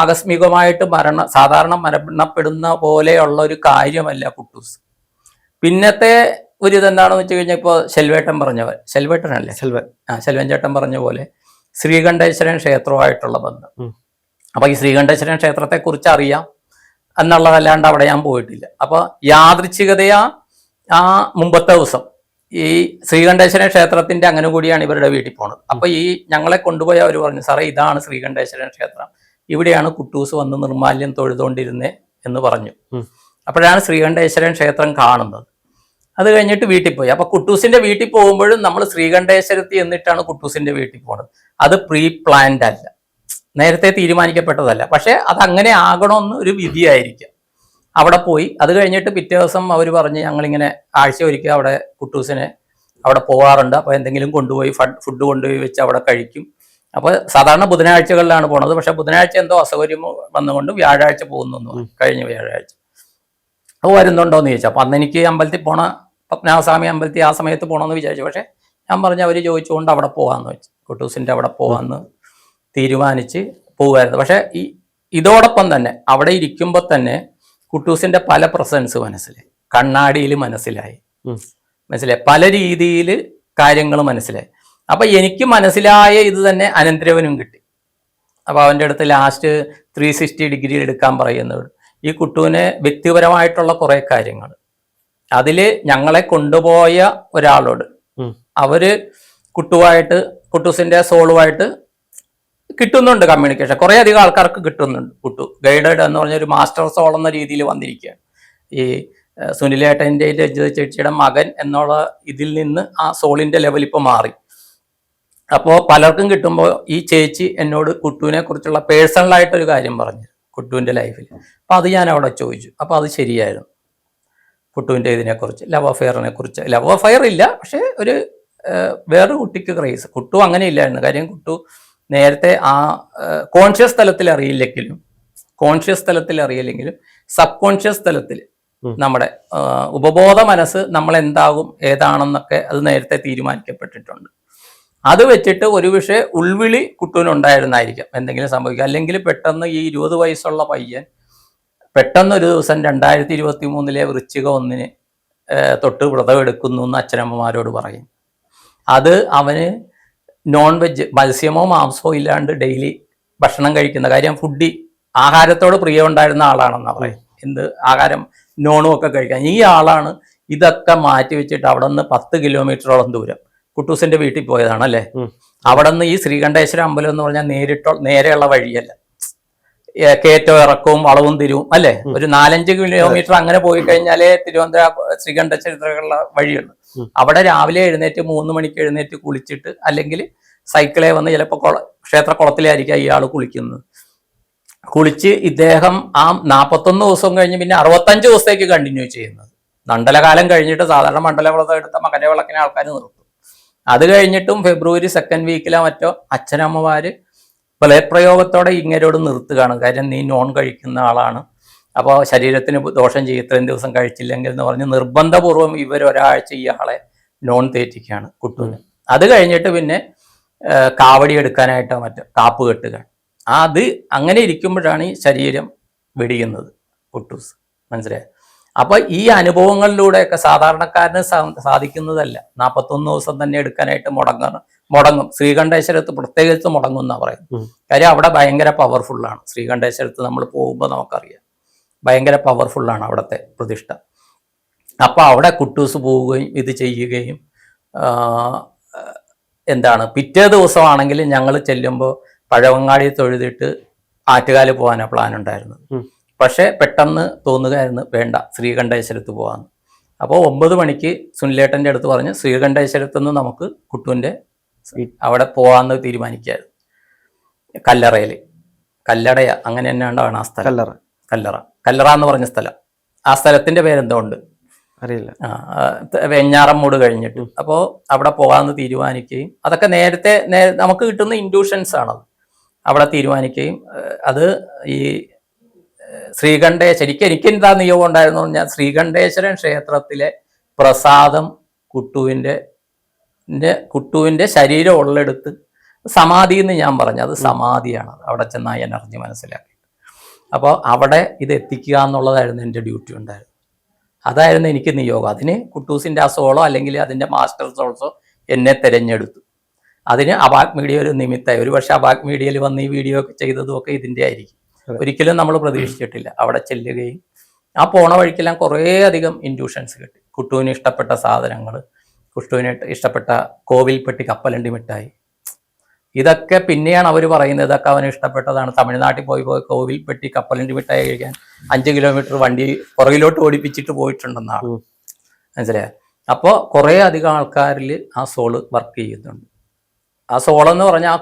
ആകസ്മികമായിട്ട് സാധാരണ മരണപ്പെടുന്ന പോലെയുള്ള ഒരു കാര്യമല്ല കുട്ടൂസ്. പിന്നത്തെ ഒരു ഇതെന്താണെന്ന് വെച്ച് കഴിഞ്ഞാൽ ഇപ്പോൾ ശെൽവൻ ചേട്ടൻ പറഞ്ഞ പോലെ ശ്രീകണ്ഠേശ്വരൻ ക്ഷേത്രവുമായിട്ടുള്ള ബന്ധം. അപ്പൊ ഈ ശ്രീകണ്ഠേശ്വരൻ ക്ഷേത്രത്തെ കുറിച്ച് അറിയാം എന്നുള്ളതല്ലാണ്ട് അവിടെ ഞാൻ പോയിട്ടില്ല. അപ്പൊ യാദൃച്ഛികതയാ ആ മുമ്പത്തെ ദിവസം ഈ ശ്രീകണ്ഠേശ്വരൻ ക്ഷേത്രത്തിന്റെ അങ്ങനെ കൂടിയാണ് ഇവരുടെ വീട്ടിൽ പോണത്. അപ്പൊ ഈ ഞങ്ങളെ കൊണ്ടുപോയി അവർ പറഞ്ഞു, സാറേ ഇതാണ് ശ്രീകണ്ഠേശ്വരൻ ക്ഷേത്രം, ഇവിടെയാണ് കുട്ടൂസ് വന്ന് നിർമാല്യം തൊഴുതുകൊണ്ടിരുന്നേ എന്ന് പറഞ്ഞു. അപ്പോഴാണ് ശ്രീകണ്ഠേശ്വരൻ ക്ഷേത്രം കാണുന്നത്. അത് കഴിഞ്ഞിട്ട് വീട്ടിൽ പോയി. അപ്പൊ കുട്ടൂസിന്റെ വീട്ടിൽ പോകുമ്പോഴും നമ്മൾ ശ്രീകണ്ഠേശ്വരത്തിൽ എന്നിട്ടാണ് കുട്ടൂസിന്റെ വീട്ടിൽ പോണത്. അത് പ്രീ പ്ലാൻഡ് അല്ല, നേരത്തെ തീരുമാനിക്കപ്പെട്ടതല്ല. പക്ഷെ അത് അങ്ങനെ ആകണമെന്ന് ഒരു വിധിയായിരിക്കും. അവിടെ പോയി അത് കഴിഞ്ഞിട്ട് പിറ്റേ ദിവസം അവർ പറഞ്ഞ് ഞങ്ങളിങ്ങനെ ആഴ്ച ഒരിക്കൽ അവിടെ കുട്ടൂസിനെ അവിടെ പോകാറുണ്ട്. അപ്പോൾ എന്തെങ്കിലും കൊണ്ടുപോയി ഫുഡ് കൊണ്ടുപോയി വെച്ച് അവിടെ കഴിക്കും. അപ്പോൾ സാധാരണ ബുധനാഴ്ചകളിലാണ് പോണത്. പക്ഷെ ബുധനാഴ്ച എന്തോ അസൗകര്യം വന്നുകൊണ്ട് വ്യാഴാഴ്ച പോകുന്നു, കഴിഞ്ഞ വ്യാഴാഴ്ച. അപ്പോൾ വരുന്നുണ്ടോയെന്ന് ചോദിച്ചു. അപ്പോൾ അന്ന് എനിക്ക് അമ്പലത്തിൽ പത്മനാഭസ്വാമി അമ്പലത്തിൽ ആ സമയത്ത് പോകണമെന്ന് വിചാരിച്ചു. പക്ഷെ ഞാൻ പറഞ്ഞു, അവർ ചോദിച്ചുകൊണ്ട് അവിടെ പോകാമെന്ന് വെച്ചു. കുട്ടൂസിൻ്റെ അവിടെ പോകാമെന്ന് തീരുമാനിച്ച് പോകുമായിരുന്നു. പക്ഷെ ഇതോടൊപ്പം തന്നെ അവിടെ ഇരിക്കുമ്പോൾ തന്നെ കുട്ടൂസിന്റെ പല പ്രസൻസ് മനസ്സിലായി, കണ്ണാടിയിൽ മനസ്സിലായി, പല രീതിയിൽ കാര്യങ്ങൾ മനസ്സിലായി. അപ്പൊ എനിക്ക് മനസ്സിലായ ഇത് തന്നെ അനന്തരവനും കിട്ടി. അപ്പൊ അവൻ്റെ അടുത്ത് ലാസ്റ്റ് 360 ഡിഗ്രി എടുക്കാൻ പറയുന്നത് ഈ കുട്ടുവിനെ വ്യക്തിപരമായിട്ടുള്ള കുറെ കാര്യങ്ങൾ അതില് ഞങ്ങളെ കൊണ്ടുപോയ ഒരാളോട് അവര് കുട്ടൂസിന്റെ സോളുമായിട്ട് കിട്ടുന്നുണ്ട് കമ്മ്യൂണിക്കേഷൻ. കുറെ അധികം ആൾക്കാർക്ക് കിട്ടുന്നുണ്ട്. കുട്ടു ഗൈഡഡ് എന്ന് പറഞ്ഞ ഒരു മാസ്റ്റർ സോൾ എന്ന രീതിയിൽ വന്നിരിക്കുകയാണ്. ഈ സുനിലേട്ടൻ്റെ രജിത ചേച്ചിയുടെ മകൻ എന്നുള്ള ഇതിൽ നിന്ന് ആ സോളിന്റെ ലെവൽ ഇപ്പോൾ മാറി. അപ്പോൾ പലർക്കും കിട്ടുമ്പോൾ ഈ ചേച്ചി എന്നോട് കുട്ടുവിനെ കുറിച്ചുള്ള പേഴ്സണലായിട്ടൊരു കാര്യം പറഞ്ഞു കുട്ടുവിൻ്റെ ലൈഫിൽ. അപ്പം അത് ഞാൻ അവിടെ ചോദിച്ചു. അപ്പോൾ അത് ശരിയായിരുന്നു. കുട്ടുവിൻ്റെ ഇതിനെക്കുറിച്ച് ലവ് അഫെയർ ഇല്ല, പക്ഷേ ഒരു വേറൊരു കുട്ടിക്ക് ക്രേസ്. കുട്ടു അങ്ങനെ ഇല്ലായിരുന്നു. കാര്യം കുട്ടു നേരത്തെ ആ കോൺഷ്യസ് തലത്തിൽ അറിയില്ലെങ്കിലും സബ് കോൺഷ്യസ് തലത്തിൽ നമ്മുടെ ഉപബോധ മനസ്സ് നമ്മൾ എന്താകും ഏതാണെന്നൊക്കെ അത് നേരത്തെ തീരുമാനിക്കപ്പെട്ടിട്ടുണ്ട്. അത് വെച്ചിട്ട് ഒരു പക്ഷേ ഉൾവിളി കുട്ടുവിനുണ്ടായിരുന്നായിരിക്കാം എന്തെങ്കിലും സംഭവിക്കുക. അല്ലെങ്കിൽ പെട്ടെന്ന് ഈ 20 വയസ്സുള്ള പയ്യൻ പെട്ടെന്ന് ഒരു ദിവസം 2023 വൃശ്ചിക 1 തൊട്ട് വ്രതം എടുക്കുന്നു എന്ന് അച്ഛനമ്മമാരോട് പറയും. അത് അവന് നോൺ വെജ്, മത്സ്യമോ മാംസമോ ഇല്ലാണ്ട് ഡെയിലി ഭക്ഷണം കഴിക്കുന്ന കാര്യം, ഫുഡി ആഹാരത്തോട് പ്രിയം ഉണ്ടായിരുന്ന ആളാണെന്നാ പറയും. എന്ത് ആഹാരം നോണും ഒക്കെ കഴിക്കാൻ. ഈ ആളാണ് ഇതൊക്കെ മാറ്റി വെച്ചിട്ട് അവിടെ നിന്ന് 10 കിലോമീറ്ററോളം ദൂരം കുട്ടൂസിന്റെ വീട്ടിൽ പോയതാണ് അല്ലേ. അവിടെ നിന്ന് ഈ ശ്രീകണ്ഠേശ്വര അമ്പലം എന്ന് പറഞ്ഞാൽ നേരെയുള്ള വഴിയല്ല, കയറ്റവും ഇറക്കവും വളവും തിരിവും അല്ലേ. ഒരു 4-5 കിലോമീറ്റർ അങ്ങനെ പോയി കഴിഞ്ഞാലേ തിരുവനന്തപുരം ശ്രീകണ്ഠേശ്വരത്തിലുള്ള വഴിയുള്ളൂ. അവിടെ രാവിലെ എഴുന്നേറ്റ് 3 മണിക്ക് എഴുന്നേറ്റ് കുളിച്ചിട്ട്, അല്ലെങ്കിൽ സൈക്കിളെ വന്ന് ചിലപ്പോൾ ക്ഷേത്രക്കുളത്തിലായിരിക്കും ഇയാൾ കുളിക്കുന്നത്. കുളിച്ച് ഇദ്ദേഹം ആ 41 ദിവസം കഴിഞ്ഞ് പിന്നെ 65 ദിവസത്തേക്ക് കണ്ടിന്യൂ ചെയ്യുന്നത്. മണ്ഡലകാലം കഴിഞ്ഞിട്ട് സാധാരണ മണ്ഡലവ്രതം എടുത്ത മകര വിളക്കിനെ ആൾക്കാർ നിർത്തും. അത് കഴിഞ്ഞിട്ടും ഫെബ്രുവരി 2nd വീക്കിലോ മറ്റോ അച്ഛനമ്മമാര് ബലപ്രയോഗത്തോടെ ഇങ്ങരോട് നിർത്തുകയാണ്. കാര്യം നീ നോൺ കഴിക്കുന്ന ആളാണ്, അപ്പോൾ ശരീരത്തിന് ദോഷം ചെയ്യും ഇത്രയും ദിവസം കഴിച്ചില്ലെങ്കിൽ എന്ന് പറഞ്ഞ് നിർബന്ധപൂർവ്വം ഇവരൊരാഴ്ച ഇയാളെ നോൺ തേറ്റിക്കുകയാണ് കുട്ടൂന്. അത് കഴിഞ്ഞിട്ട് പിന്നെ കാവടി എടുക്കാനായിട്ടോ മറ്റോ കാപ്പ് കെട്ടുക. അത് അങ്ങനെ ഇരിക്കുമ്പോഴാണ് ഈ ശരീരം വെടിയുന്നത് കുട്ടൂസ്. മനസ്സിലായി. അപ്പൊ ഈ അനുഭവങ്ങളിലൂടെയൊക്കെ സാധാരണക്കാരന് സാധിക്കുന്നതല്ല. 41 ദിവസം തന്നെ എടുക്കാനായിട്ട് മുടങ്ങും. ശ്രീകണ്ഠേശ്വരത്ത് പ്രത്യേകിച്ച് മുടങ്ങും എന്നാ പറയുന്നത്. കാര്യം അവിടെ ഭയങ്കര പവർഫുള്ളാണ്. ശ്രീകണ്ഠേശ്വരത്ത് നമ്മൾ പോകുമ്പോൾ നമുക്കറിയാം ഭയങ്കര പവർഫുള്ളാണ് അവിടുത്തെ പ്രതിഷ്ഠ. അപ്പൊ അവിടെ കുട്ടൂസ് പോവുകയും ഇത് ചെയ്യുകയും പിറ്റേ ദിവസമാണെങ്കിൽ ഞങ്ങൾ ചെല്ലുമ്പോൾ പഴവങ്ങാടി തൊഴുതിട്ട് ആറ്റുകാല് പോകാനാണ് പ്ലാൻ ഉണ്ടായിരുന്നത്. പക്ഷെ പെട്ടെന്ന് തോന്നുകയായിരുന്നു വേണ്ട ശ്രീകണ്ഠേശ്വരത്ത് പോകാമെന്ന്. അപ്പോൾ 9 മണിക്ക് സുനിലേട്ടൻ്റെ അടുത്ത് പറഞ്ഞ് ശ്രീകണ്ഠേശ്വരത്ത് നിന്ന് നമുക്ക് കുട്ടൂൻ്റെ അവിടെ പോകാമെന്ന് തീരുമാനിക്കായിരുന്നു. കല്ലടയ അങ്ങനെ തന്നെയാണ് ആ സ്ഥലം. കല്ലറ എന്ന് പറഞ്ഞ സ്ഥലം. ആ സ്ഥലത്തിന്റെ പേരെന്തോ ഉണ്ട് അറിയില്ല. വെഞ്ഞാറമ്മൂട് കഴിഞ്ഞിട്ട്. അപ്പോൾ അവിടെ പോകാമെന്ന് തീരുമാനിക്കുകയും അതൊക്കെ നേരത്തെ നമുക്ക് കിട്ടുന്ന ഇൻഡ്യൂഷൻസ് ആണത്. അവിടെ തീരുമാനിക്കുകയും അത് ഈ ശരിക്കും എനിക്ക് എന്താ നിയോഗം ഉണ്ടായിരുന്നു പറഞ്ഞാൽ ശ്രീകണ്ഠേശ്വരൻ ക്ഷേത്രത്തിലെ പ്രസാദം കുട്ടുവിന്റെ ശരീരം ഉള്ളെടുത്ത് സമാധി എന്ന് ഞാൻ പറഞ്ഞു, അത് സമാധിയാണ്. അവിടെ ചെന്ന എനർജി മനസ്സിലാക്കി. അപ്പോൾ അവിടെ ഇത് എത്തിക്കുക എന്നുള്ളതായിരുന്നു എൻ്റെ ഡ്യൂട്ടി ഉണ്ടായിരുന്നു. അതായിരുന്നു എനിക്ക് നിയോഗം. അതിന് കുട്ടൂസിൻ്റെ ആ സോളോ അല്ലെങ്കിൽ അതിൻ്റെ മാസ്റ്റർ സോൾസോ എന്നെ തിരഞ്ഞെടുത്തു. അതിന് അബാക് മീഡിയ ഒരു നിമിത്തമായി. ഒരു പക്ഷേ അബാക് മീഡിയയിൽ വന്ന് ഈ വീഡിയോ ഒക്കെ ചെയ്തതും ഒക്കെ ഇതിൻ്റെ ആയിരിക്കും. ഒരിക്കലും നമ്മൾ പ്രതീക്ഷിച്ചിട്ടില്ല. അവിടെ ചെല്ലുകയും ആ പോണ വഴിക്കെല്ലാം കുറേയധികം ഇൻഡ്യൂഷൻസ് കിട്ടി. കുട്ടുവിന് ഇഷ്ടപ്പെട്ട സാധനങ്ങൾ, കുട്ടുവിന് ഇഷ്ടപ്പെട്ട കോവിൽപ്പെട്ടി കപ്പലണ്ടി മിഠായി, ഇതൊക്കെ പിന്നെയാണ് അവർ പറയുന്നത് ഇതൊക്കെ അവന് ഇഷ്ടപ്പെട്ടതാണ്. തമിഴ്നാട്ടിൽ പോയി കോവിൽപ്പെട്ടി കപ്പലണ്ടി മിഠായി കഴിക്കാൻ 5 കിലോമീറ്റർ വണ്ടി പുറകിലോട്ട് ഓടിപ്പിച്ചിട്ട് പോയിട്ടുണ്ടെന്നാണ്. മനസ്സിലായോ? അപ്പോൾ കുറേ അധികം ആൾക്കാരിൽ ആ സോള് വർക്ക് ചെയ്യുന്നുണ്ട്. ആ സോളെന്ന് പറഞ്ഞാൽ ആ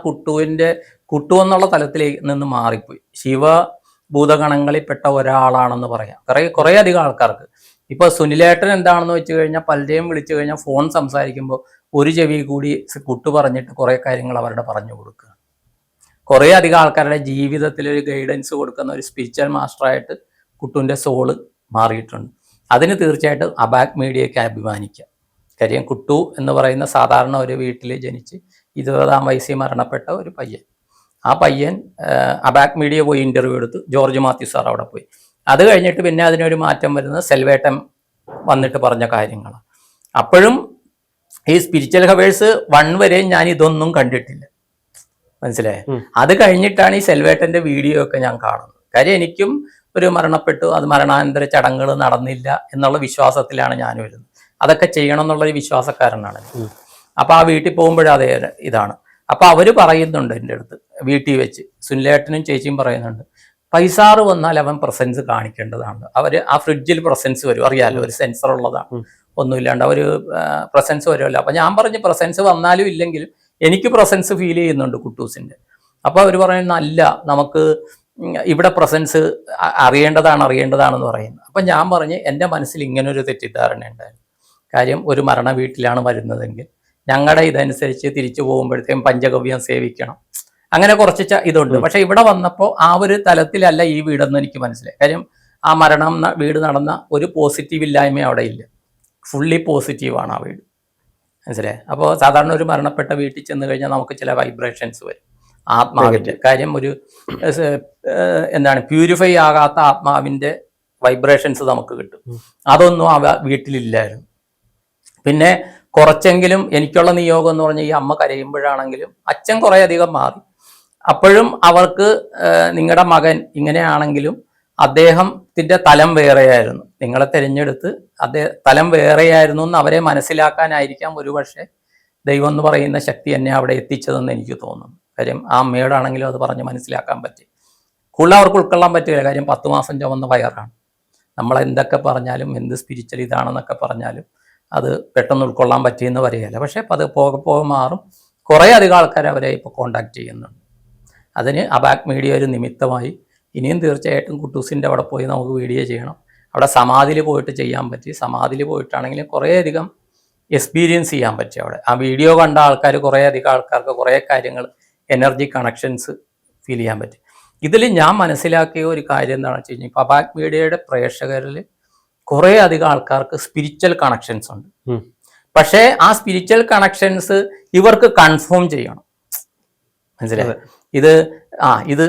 കുട്ടു എന്നുള്ള തലത്തിലേക്ക് നിന്ന് മാറിപ്പോയി. ശിവഭൂതഗണങ്ങളിൽപ്പെട്ട ഒരാളാണെന്ന് പറയാം കുറേ അധികം ആൾക്കാർക്ക്. ഇപ്പൊ സുനിലേട്ടൻ എന്താണെന്ന് വെച്ച് കഴിഞ്ഞാൽ പലരെയും വിളിച്ചു കഴിഞ്ഞാൽ ഫോൺ സംസാരിക്കുമ്പോൾ ഒരു ചെവി കൂടി കുട്ടു പറഞ്ഞിട്ട് കുറേ കാര്യങ്ങൾ അവരുടെ പറഞ്ഞു കൊടുക്കുക. കുറേ അധികം ആൾക്കാരുടെ ജീവിതത്തിൽ ഒരു ഗൈഡൻസ് കൊടുക്കുന്ന ഒരു സ്പിരിച്വൽ മാസ്റ്ററായിട്ട് കുട്ടുവിൻ്റെ സോള് മാറിയിട്ടുണ്ട്. അതിന് തീർച്ചയായിട്ടും അബാക് മീഡിയയ്ക്ക് അഭിമാനിക്കാം. കാര്യം കുട്ടു എന്ന് പറയുന്ന സാധാരണ ഒരു വീട്ടിൽ ജനിച്ച് 20-ാം വയസ്സിൽ മരണപ്പെട്ട ഒരു പയ്യൻ. ആ പയ്യൻ അബാക് മീഡിയ പോയി ഇന്റർവ്യൂ എടുത്തു. ജോർജ് മാത്യു സാർ അവിടെ പോയി. അത് കഴിഞ്ഞിട്ട് പിന്നെ അതിനൊരു മാറ്റം വരുന്നത് സെൽവേട്ടൻ വന്നിട്ട് പറഞ്ഞ കാര്യങ്ങളാണ്. അപ്പോഴും ഈ സ്പിരിച്വൽ ഹവേഴ്സ് 1 വരെയും ഞാൻ ഇതൊന്നും കണ്ടിട്ടില്ല. മനസ്സിലായേ? അത് കഴിഞ്ഞിട്ടാണ് ഈ സെൽവേട്ടന്റെ വീഡിയോ ഒക്കെ ഞാൻ കാണുന്നത്. കാര്യം എനിക്കും ഒരു മരണപ്പെട്ടു, അത് മരണാനന്തര ചടങ്ങുകൾ നടന്നില്ല എന്നുള്ള വിശ്വാസത്തിലാണ് ഞാൻ വരുന്നത്. അതൊക്കെ ചെയ്യണം എന്നുള്ളൊരു വിശ്വാസക്കാരനാണ്. അപ്പൊ ആ വീട്ടിൽ പോകുമ്പോഴതേ ഇതാണ്. അപ്പൊ അവര് പറയുന്നുണ്ട് എൻ്റെ അടുത്ത് വീട്ടിൽ വെച്ച്, സുനിലേട്ടനും ചേച്ചിയും പറയുന്നുണ്ട്, പൈസാറ് വന്നാൽ അവൻ പ്രസൻസ് കാണിക്കേണ്ടതാണ്. അവര് ആ ഫ്രിഡ്ജിൽ പ്രസൻസ് വരും, അറിയാലോ, ഒരു സെൻസർ ഉള്ളതാണ്, ഒന്നുമില്ലാണ്ട് ഒരു പ്രസൻസ് വരുമല്ലോ. അപ്പൊ ഞാൻ പറഞ്ഞു പ്രസൻസ് വന്നാലും ഇല്ലെങ്കിലും എനിക്ക് പ്രസൻസ് ഫീൽ ചെയ്യുന്നുണ്ട് കുട്ടൂസിന്റെ. അപ്പൊ അവർ പറയുന്ന അല്ല, നമുക്ക് ഇവിടെ പ്രസൻസ് അറിയേണ്ടതാണെന്ന് പറയുന്നത്. അപ്പൊ ഞാൻ പറഞ്ഞ് എൻ്റെ മനസ്സിൽ ഇങ്ങനൊരു തെറ്റിദ്ധാരണ ഉണ്ടായിരുന്നു. കാര്യം ഒരു മരണ വീട്ടിലാണ് വരുന്നതെങ്കിൽ ഞങ്ങളുടെ ഇതനുസരിച്ച് തിരിച്ചു പോകുമ്പോഴത്തേക്കും പഞ്ചഗവ്യം സേവിക്കണം, അങ്ങനെ കുറച്ച് ഇതുണ്ട്. പക്ഷെ ഇവിടെ വന്നപ്പോൾ ആ ഒരു തലത്തിലല്ല ഈ വീടെന്ന് എനിക്ക് മനസ്സിലായി. കാര്യം ആ വീട് നടന്ന ഒരു പോസിറ്റീവ് ഇല്ലായ്മ അവിടെ ഇല്ല, ഫുള്ളി പോസിറ്റീവാണ് ആ വീട്. മനസ്സിലായി? അപ്പോൾ സാധാരണ ഒരു മരണപ്പെട്ട വീട്ടിൽ ചെന്ന് കഴിഞ്ഞാൽ നമുക്ക് ചില വൈബ്രേഷൻസ് വരും ആത്മാവിൻ്റെ. കാര്യം ഒരു പ്യൂരിഫൈ ആകാത്ത ആത്മാവിൻ്റെ വൈബ്രേഷൻസ് നമുക്ക് കിട്ടും. അതൊന്നും ആ വീട്ടിലില്ലായിരുന്നു. പിന്നെ കുറച്ചെങ്കിലും എനിക്കുള്ള നിയോഗം എന്ന് പറഞ്ഞാൽ ഈ അമ്മ കരയുമ്പോഴാണെങ്കിലും അച്ഛൻ കുറേ അധികം മാറി. അപ്പോഴും അവർക്ക് നിങ്ങളുടെ മകൻ ഇങ്ങനെയാണെങ്കിലും അദ്ദേഹത്തിൻ്റെ തലം വേറെയായിരുന്നു, നിങ്ങളെ തിരഞ്ഞെടുത്ത് തലം വേറെയായിരുന്നു എന്ന് അവരെ മനസ്സിലാക്കാനായിരിക്കാം ഒരുപക്ഷെ ദൈവം എന്ന് പറയുന്ന ശക്തി എന്നെ അവിടെ എത്തിച്ചതെന്ന് എനിക്ക് തോന്നുന്നു. കാര്യം ആ അമ്മയോടാണെങ്കിലും അത് പറഞ്ഞ് മനസ്സിലാക്കാൻ പറ്റി. കൂടുതൽ അവർക്ക് ഉൾക്കൊള്ളാൻ പറ്റില്ല. കാര്യം 10 മാസം ചുമന്ന വയറാണ്. നമ്മൾ എന്തൊക്കെ പറഞ്ഞാലും, എന്ത് സ്പിരിച്വൽ ഇതാണെന്നൊക്കെ പറഞ്ഞാലും അത് പെട്ടെന്ന് ഉൾക്കൊള്ളാൻ പറ്റിയെന്ന് പറയുകയല്ല. പക്ഷേ അത് പോകെ പോകെ മാറും. കുറേ അധികം ആൾക്കാർ അവരെ ഇപ്പോൾ കോണ്ടാക്ട് ചെയ്യുന്നുണ്ട്. അതിന് അബാക് മീഡിയ ഒരു നിമിത്തമായി. ഇനിയും തീർച്ചയായിട്ടും കുട്ടൂസിൻ്റെ അവിടെ പോയി നമുക്ക് വീഡിയോ ചെയ്യണം. അവിടെ സമാധിയിൽ പോയിട്ട് ചെയ്യാൻ പറ്റി. സമാധിയിൽ പോയിട്ടാണെങ്കിലും കുറേയധികം എക്സ്പീരിയൻസ് ചെയ്യാൻ പറ്റി. അവിടെ ആ വീഡിയോ കണ്ട ആൾക്കാർ, കുറേയധികം ആൾക്കാർക്ക് കുറേ കാര്യങ്ങൾ, എനർജി കണക്ഷൻസ് ഫീൽ ചെയ്യാൻ പറ്റി. ഇതിൽ ഞാൻ മനസ്സിലാക്കിയ ഒരു കാര്യം എന്താണെന്ന് വെച്ച് കഴിഞ്ഞാൽ, ഇപ്പോൾ അബാക് മീഡിയയുടെ പ്രേക്ഷകരിൽ കുറേ അധികം ആൾക്കാർക്ക് സ്പിരിച്വൽ കണക്ഷൻസ് ഉണ്ട്. പക്ഷേ ആ സ്പിരിച്വൽ കണക്ഷൻസ് ഇവർക്ക് കൺഫേം ചെയ്യണം. മനസ്സിലായി? ഇത്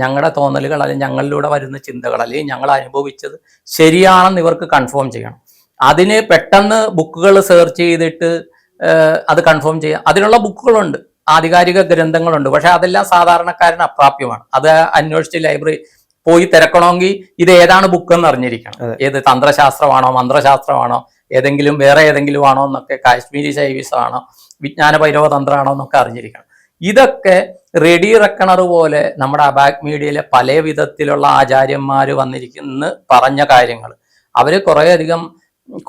ഞങ്ങളുടെ തോന്നലുകൾ, അല്ലെങ്കിൽ ഞങ്ങളിലൂടെ വരുന്ന ചിന്തകൾ, അല്ലെങ്കിൽ ഞങ്ങൾ അനുഭവിച്ചത് ശരിയാണെന്ന് ഇവർക്ക് കൺഫേം ചെയ്യണം. അതിന് പെട്ടെന്ന് ബുക്കുകൾ സെർച്ച് ചെയ്തിട്ട് അത് കൺഫേം ചെയ്യാം. അതിനുള്ള ബുക്കുകളുണ്ട്, ആധികാരിക ഗ്രന്ഥങ്ങളുണ്ട്. പക്ഷെ അതെല്ലാം സാധാരണക്കാരന് അപ്രാപ്യമാണ്. അത് അന്വേഷിച്ച് ലൈബ്രറി പോയി തിരക്കണമെങ്കിൽ ഇത് ഏതാണ് ബുക്ക് എന്ന് അറിഞ്ഞിരിക്കണം. ഏത് തന്ത്രശാസ്ത്രമാണോ, മന്ത്രശാസ്ത്രമാണോ, വേറെ ഏതെങ്കിലും ആണോ എന്നൊക്കെ, കാശ്മീരി ശൈവിസമാണോ, വിജ്ഞാന ഭൈരവ തന്ത്രമാണോ എന്നൊക്കെ അറിഞ്ഞിരിക്കണം. ഇതൊക്കെ റെഡി റെക്കണർ പോലെ നമ്മുടെ അബാക് മീഡിയയിലെ പല വിധത്തിലുള്ള ആചാര്യന്മാർ വന്നിരിക്കുന്ന പറഞ്ഞ കാര്യങ്ങൾ, അവർ കുറേയധികം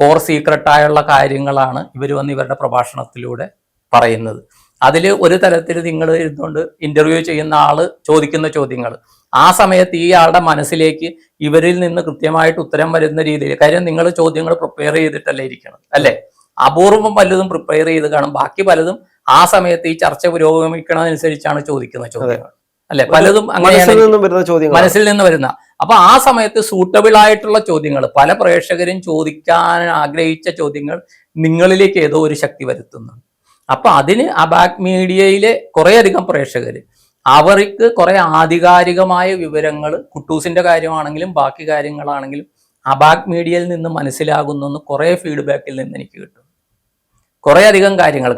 കോർ സീക്രട്ടായുള്ള കാര്യങ്ങളാണ് ഇവർ വന്ന് ഇവരുടെ പ്രഭാഷണത്തിലൂടെ പറയുന്നത്. അതിൽ ഒരു തരത്തിൽ നിങ്ങൾ ഇരുന്നുകൊണ്ട് ഇന്റർവ്യൂ ചെയ്യുന്ന ആള് ചോദിക്കുന്ന ചോദ്യങ്ങൾ, ആ സമയത്ത് ഈ ആളുടെ മനസ്സിലേക്ക് ഇവരിൽ നിന്ന് കൃത്യമായിട്ട് ഉത്തരം വരുന്ന രീതിയിൽ, കാര്യം നിങ്ങൾ ചോദ്യങ്ങൾ പ്രിപ്പയർ ചെയ്തിട്ടല്ലേ ഇരിക്കണം, അല്ലേ? അപൂർവം പലതും പ്രിപ്പയർ ചെയ്ത് കാണും, ബാക്കി പലതും ആ സമയത്ത് ഈ ചർച്ച പുരോഗമിക്കണതനുസരിച്ചാണ് ചോദിക്കുന്ന ചോദ്യങ്ങൾ, അല്ലെ? പലതും മനസ്സിൽ നിന്ന് വരുന്ന. അപ്പൊ ആ സമയത്ത് സൂട്ടബിൾ ആയിട്ടുള്ള ചോദ്യങ്ങൾ, പല പ്രേക്ഷകരും ചോദിക്കാൻ ആഗ്രഹിച്ച ചോദ്യങ്ങൾ നിങ്ങളിലേക്ക് ഏതോ ഒരു ശക്തി വരുത്തുന്നുണ്ട്. അപ്പൊ അതിന് അബാക് മീഡിയയിലെ കുറേയധികം പ്രേക്ഷകർ, അവർക്ക് കുറെ ആധികാരികമായ വിവരങ്ങൾ, കുട്ടൂസിന്റെ കാര്യമാണെങ്കിലും ബാക്കി കാര്യങ്ങളാണെങ്കിലും അബാക് മീഡിയയിൽ നിന്ന് മനസ്സിലാകുന്നു കുറെ ഫീഡ്ബാക്കിൽ നിന്ന് എനിക്ക് കിട്ടും. കുറേ അധികം കാര്യങ്ങൾ,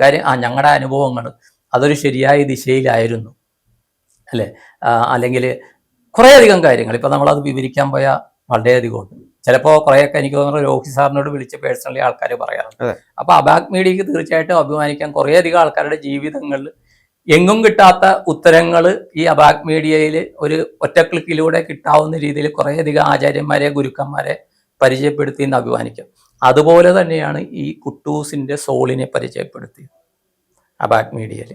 ഞങ്ങളുടെ അനുഭവങ്ങൾ അതൊരു ശരിയായ ദിശയിലായിരുന്നു, അല്ലേ? അല്ലെങ്കിൽ കുറേയധികം കാര്യങ്ങൾ ഇപ്പൊ നമ്മളത് വിവരിക്കാൻ പോയാൽ വളരെയധികം ഉണ്ട്. ചിലപ്പോൾ കുറേയൊക്കെ എനിക്ക് തോന്നുന്നു രോഹി സാറിനോട് വിളിച്ച് പേഴ്സണലി ആൾക്കാർ പറയാറുണ്ട്. അപ്പൊ അബാക് മീഡിയക്ക് തീർച്ചയായിട്ടും അഭിമാനിക്കാൻ. കുറേയധികം ആൾക്കാരുടെ ജീവിതങ്ങളിൽ എങ്ങും കിട്ടാത്ത ഉത്തരങ്ങൾ ഈ അബാക് മീഡിയയിൽ ഒരു ഒറ്റ ക്ലിക്കിലൂടെ കിട്ടാവുന്ന രീതിയിൽ കുറേയധികം ആചാര്യന്മാരെ, ഗുരുക്കന്മാരെ പരിചയപ്പെടുത്തി എന്ന് അഭിമാനിക്കാം. അതുപോലെ തന്നെയാണ് ഈ കുട്ടൂസിന്റെ സോളിനെ പരിചയപ്പെടുത്തിയത് അബാക് മീഡിയയിൽ.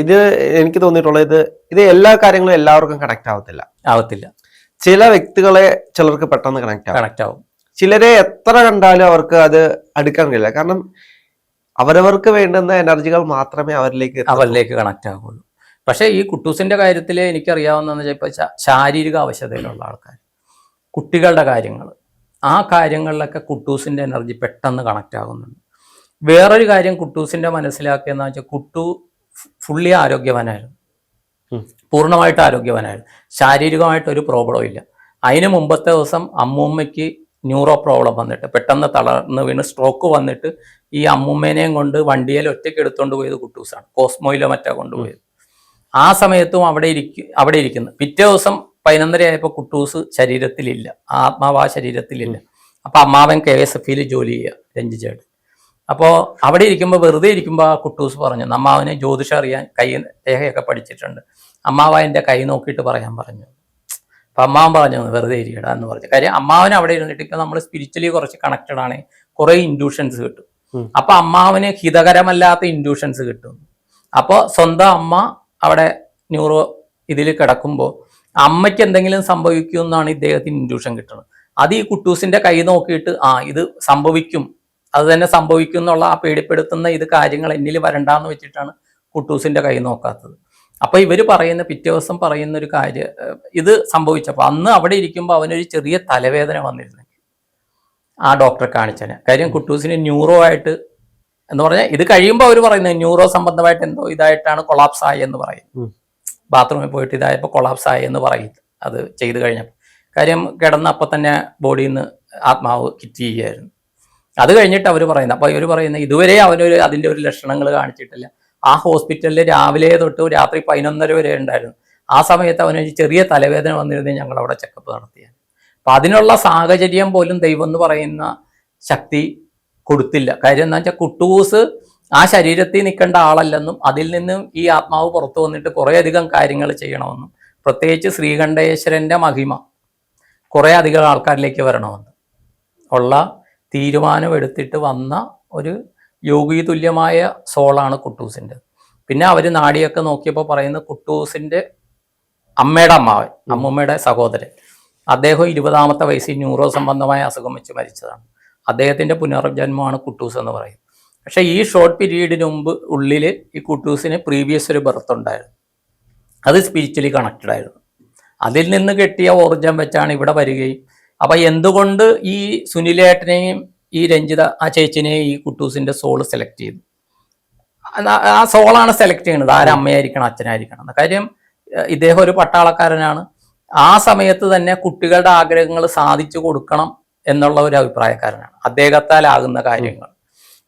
ഇത് എനിക്ക് തോന്നിയിട്ടുള്ളത്, ഇത് എല്ലാ കാര്യങ്ങളും എല്ലാവർക്കും കണക്ട് ആവത്തില്ല. ചില വ്യക്തികളെ ചിലർക്ക് പെട്ടെന്ന് കണക്ട് ആവും. ചിലരെ എത്ര കണ്ടാലും അവർക്ക് അത് അടുക്കാൻ കഴിയില്ല. കാരണം അവരവർക്ക് വേണ്ടുന്ന എനർജികൾ മാത്രമേ അവരിലേക്ക് കണക്ട് ആകുള്ളൂ. പക്ഷേ ഈ കുട്ടൂസിന്റെ കാര്യത്തിൽ എനിക്കറിയാവുന്നതെന്ന് വെച്ചാൽ ശാരീരിക അവശതയിലുള്ള ആൾക്കാർ, കുട്ടികളുടെ കാര്യങ്ങൾ, ആ കാര്യങ്ങളിലൊക്കെ കുട്ടൂസിന്റെ എനർജി പെട്ടെന്ന് കണക്ട് ആകുന്നുണ്ട്. വേറൊരു കാര്യം കുട്ടൂസിന്റെ മനസ്സിലാക്കിയെന്ന് വെച്ചാൽ, കുട്ടു ഫുള്ളി ആരോഗ്യവാനായിരുന്നു, പൂർണ്ണമായിട്ട് ആരോഗ്യവാനായിരുന്നു. ശാരീരികമായിട്ടൊരു പ്രോബ്ലം ഇല്ല. അതിന് മുമ്പത്തെ ദിവസം അമ്മൂമ്മയ്ക്ക് ന്യൂറോ പ്രോബ്ലം വന്നിട്ട് പെട്ടെന്ന് തളർന്ന് വീണ് സ്ട്രോക്ക് വന്നിട്ട് ഈ അമ്മൂമ്മേനെയും കൊണ്ട് വണ്ടിയിൽ ഒറ്റയ്ക്ക് എടുത്തുകൊണ്ട് പോയത് കുട്ടൂസാണ്. കോസ്മോയിലോ മറ്റാ കൊണ്ടുപോയത്. ആ സമയത്തും അവിടെ ഇരിക്കുന്നു. പിറ്റേ ദിവസം 11:30 ആയപ്പോൾ കുട്ടൂസ് ശരീരത്തിലില്ല, ആത്മാവ് ആ ശരീരത്തിലില്ല. അപ്പൊ അമ്മാവൻ KSF-ൽ ജോലി ചെയ്യുക, രഞ്ജി ചേട്ടൻ. അപ്പോൾ അവിടെ ഇരിക്കുമ്പോൾ, വെറുതെ ഇരിക്കുമ്പോൾ ആ കുട്ടൂസ് പറഞ്ഞു, അമ്മാവന് ജ്യോതിഷം അറിയാൻ, രേഖയൊക്കെ പഠിച്ചിട്ടുണ്ട്, അമ്മാവ എൻ്റെ കൈ നോക്കിയിട്ട് പറയാൻ പറഞ്ഞു. അപ്പൊ അമ്മാവൻ പറഞ്ഞു വെറുതെ ഇരിക്കട എന്ന് പറഞ്ഞു. കാര്യം അമ്മാവന് അവിടെ ഇരുന്നിട്ട് ഇപ്പൊ നമ്മൾ സ്പിരിച്വലി കുറച്ച് കണക്റ്റഡ് ആണ്, കുറെ ഇൻഡ്യൂഷൻസ് കിട്ടും. അപ്പൊ അമ്മാവന് ഹിതകരമല്ലാത്ത ഇൻഡ്യൂഷൻസ് കിട്ടും. അപ്പോൾ സ്വന്തം അമ്മ അവിടെ ന്യൂറോ ഇതിൽ കിടക്കുമ്പോൾ അമ്മയ്ക്ക് എന്തെങ്കിലും സംഭവിക്കുമെന്നാണ് ഇദ്ദേഹത്തിന് ഇൻഡ്യൂഷൻ കിട്ടുന്നത്. അത് ഈ കുട്ടൂസിന്റെ കൈ നോക്കിയിട്ട് ഇത് സംഭവിക്കും, അത് തന്നെ സംഭവിക്കും എന്നുള്ള ആ പേടിപ്പെടുത്തുന്ന കാര്യങ്ങൾ എന്നിൽ വരണ്ടാന്ന് വെച്ചിട്ടാണ് കുട്ടൂസിന്റെ കൈ നോക്കാത്തത്. അപ്പൊ ഇവര് പറയുന്ന പിറ്റേ ദിവസം പറയുന്ന ഒരു കാര്യം, ഇത് സംഭവിച്ചപ്പോൾ അന്ന് അവിടെ ഇരിക്കുമ്പോൾ അവനൊരു ചെറിയ തലവേദന വന്നിരുന്നെങ്കിൽ ആ ഡോക്ടറെ കാണിച്ചതിന്. കാര്യം കുട്ടൂസിന് ന്യൂറോ ആയിട്ട് എന്ന് പറഞ്ഞാൽ, ഇത് കഴിയുമ്പോൾ അവർ പറയുന്നത് ന്യൂറോ സംബന്ധമായിട്ട് എന്തോ ഇതായിട്ടാണ് കൊളാപ്സ് ആയി എന്ന് പറയും. ബാത്റൂമിൽ പോയിട്ട് ഇതായപ്പോൾ കൊളാപ്സ് ആയി എന്ന് പറയും. അത് ചെയ്ത് കഴിഞ്ഞപ്പോൾ കാര്യം കിടന്ന് അപ്പം തന്നെ ബോഡിയിൽ നിന്ന് ആത്മാവ് കിറ്റ് ചെയ്യുകയായിരുന്നു. അത് കഴിഞ്ഞിട്ട് അവർ പറയുന്നത്, അപ്പോൾ ഇവർ പറയുന്നത് ഇതുവരെ അതിൻ്റെ ഒരു ലക്ഷണങ്ങൾ കാണിച്ചിട്ടില്ല. ആ ഹോസ്പിറ്റലിൽ രാവിലെ തൊട്ട് രാത്രി 11:30 വരെ ഉണ്ടായിരുന്നു. ആ സമയത്ത് അവനൊരു ചെറിയ തലവേദന വന്നിരുന്നെങ്കിൽ ഞങ്ങൾ അവിടെ ചെക്കപ്പ് നടത്തിയാൽ. അപ്പം അതിനുള്ള സാഹചര്യം പോലും ദൈവം എന്ന് പറയുന്ന ശക്തി കൊടുത്തില്ല. കാര്യം എന്താ വെച്ചാൽ കുട്ടൂസ് ആ ശരീരത്തിൽ നിൽക്കേണ്ട ആളല്ലെന്നും അതിൽ നിന്നും ഈ ആത്മാവ് പുറത്തു വന്നിട്ട് കുറേയധികം കാര്യങ്ങൾ ചെയ്യണമെന്നും പ്രത്യേകിച്ച് ശ്രീകണ്ഠേശ്വരൻ്റെ മഹിമ കുറേ അധികം ആൾക്കാരിലേക്ക് വരണമെന്ന് ഉള്ള തീരുമാനമെടുത്തിട്ട് വന്ന ഒരു യോഗി തുല്യമായ സോളാണ് കുട്ടൂസിൻ്റെ. പിന്നെ അവർ നാടിയൊക്കെ നോക്കിയപ്പോൾ പറയുന്നത് കുട്ടൂസിൻ്റെ അമ്മയുടെ അമ്മാവൻ, അമ്മൂമ്മയുടെ സഹോദരൻ, അദ്ദേഹം 20ാമത്തെ വയസ്സിൽ ന്യൂറോ സംബന്ധമായ അസുഖം വെച്ച് മരിച്ചതാണ്. അദ്ദേഹത്തിൻ്റെ പുനർജന്മമാണ് കുട്ടൂസ് എന്ന് പറയും. പക്ഷേ ഈ ഷോർട്ട് പീരീഡിന് മുമ്പ് ഉള്ളിൽ ഈ കുട്ടൂസിന് പ്രീവിയസ് ഒരു ബർത്ത് ഉണ്ടായിരുന്നു. അത് സ്പിരിച്വലി കണക്റ്റഡ് ആയിരുന്നു. അതിൽ നിന്ന് കിട്ടിയ ഊർജം വെച്ചാണ് ഇവിടെ വരികയും. അപ്പം എന്തുകൊണ്ട് ഈ സുനിലേട്ടനെയും ഈ രഞ്ജിത ആ ചേച്ചിനെയും ഈ കുട്ടൂസിൻ്റെ സോള് സെലക്ട് ചെയ്തു? ആ സോളാണ് സെലക്ട് ചെയ്യുന്നത്, ആരമ്മയായിരിക്കണം അച്ഛനായിരിക്കണം. കാര്യം ഇദ്ദേഹം ഒരു പട്ടാളക്കാരനാണ്. ആ സമയത്ത് തന്നെ കുട്ടികളുടെ ആഗ്രഹങ്ങൾ സാധിച്ചു കൊടുക്കണം എന്നുള്ള ഒരു അഭിപ്രായക്കാരനാണ്, അദ്ദേഹത്താലാകുന്ന കാര്യങ്ങൾ.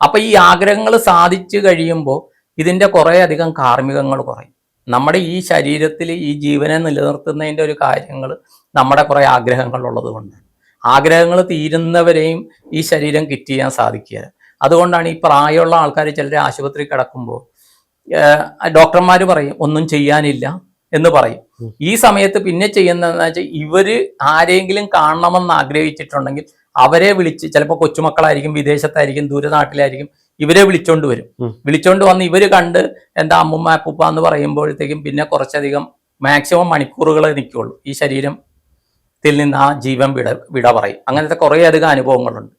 അപ്പൊ ഈ ആഗ്രഹങ്ങൾ സാധിച്ചു കഴിയുമ്പോൾ ഇതിൻ്റെ കുറേ അധികം കാർമ്മികങ്ങൾ കുറയും. നമ്മുടെ ഈ ശരീരത്തിൽ ഈ ജീവനെ നിലനിർത്തുന്നതിൻ്റെ ഒരു കാര്യങ്ങൾ നമ്മുടെ കുറേ ആഗ്രഹങ്ങൾ ഉള്ളത് കൊണ്ട് ആഗ്രഹങ്ങൾ തീരുന്നവരെയും ഈ ശരീരം കിറ്റ് ചെയ്യാൻ സാധിക്കുക. അതുകൊണ്ടാണ് ഈ പ്രായമുള്ള ആൾക്കാർ ചിലർ ആശുപത്രി കിടക്കുമ്പോൾ ഡോക്ടർമാർ പറയും ഒന്നും ചെയ്യാനില്ല എന്ന് പറയും. ഈ സമയത്ത് പിന്നെ ചെയ്യുന്നതെന്ന് വെച്ചാൽ ഇവര് ആരെങ്കിലും കാണണമെന്ന് ആഗ്രഹിച്ചിട്ടുണ്ടെങ്കിൽ അവരെ വിളിച്ച്, ചിലപ്പോൾ കൊച്ചുമക്കളായിരിക്കും, വിദേശത്തായിരിക്കും, ദൂരനാട്ടിലായിരിക്കും, ഇവരെ വിളിച്ചോണ്ട് വരും. വിളിച്ചോണ്ട് വന്ന് ഇവര് കണ്ട് എന്താ അമ്മുമ്മ അപ്പൂപ്പ എന്ന് പറയുമ്പോഴത്തേക്കും പിന്നെ കുറച്ചധികം മാക്സിമം മണിക്കൂറുകളെ നിൽക്കുള്ളൂ. ഈ ശരീരത്തിൽ നിന്ന് ആ ജീവൻ വിട പറയും. അങ്ങനത്തെ കുറേ അധികം അനുഭവങ്ങളുണ്ട്.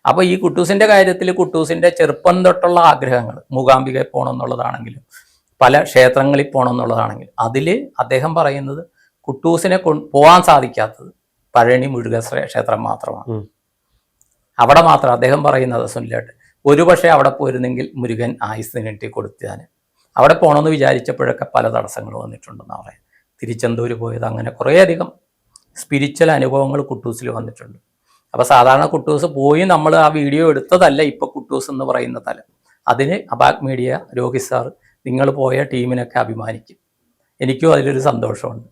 അപ്പോൾ ഈ കുട്ടൂസിൻ്റെ കാര്യത്തിൽ കുട്ടൂസിൻ്റെ ചെറുപ്പം തൊട്ടുള്ള ആഗ്രഹങ്ങൾ, മൂകാംബികയിൽ പോകണം എന്നുള്ളതാണെങ്കിലും പല ക്ഷേത്രങ്ങളിൽ പോകണം എന്നുള്ളതാണെങ്കിലും അതിൽ അദ്ദേഹം പറയുന്നത് കുട്ടൂസിനെ പോകാൻ സാധിക്കാത്തത് പഴനി മുരുക ക്ഷേത്രം മാത്രമാണ്. അവിടെ മാത്രം അദ്ദേഹം പറയുന്നത് സുനിലേട്ട് ഒരുപക്ഷെ അവിടെ പോയിരുന്നെങ്കിൽ മുരുകൻ ആയുസ് നീട്ടി കൊടുത്താൽ. അവിടെ പോകണമെന്ന് വിചാരിച്ചപ്പോഴൊക്കെ പല തടസ്സങ്ങൾ വന്നിട്ടുണ്ടെന്നാണ് പറയാം. തിരുച്ചെന്തൂർ പോയത്, അങ്ങനെ കുറേയധികം സ്പിരിച്വൽ അനുഭവങ്ങൾ കുട്ടൂസിൽ വന്നിട്ടുണ്ട്. അപ്പോൾ സാധാരണ കുട്ടൂസ് പോയി നമ്മൾ ആ വീഡിയോ എടുത്തതല്ല ഇപ്പോൾ കുട്ടൂസ് എന്ന് പറയുന്ന തലം. അതിന് അബാക് മീഡിയ രോഹിത് സാർ നിങ്ങൾ പോയ ടീമിനൊക്കെ അഭിമാനിക്കും. എനിക്കും അതിലൊരു സന്തോഷമുണ്ട്.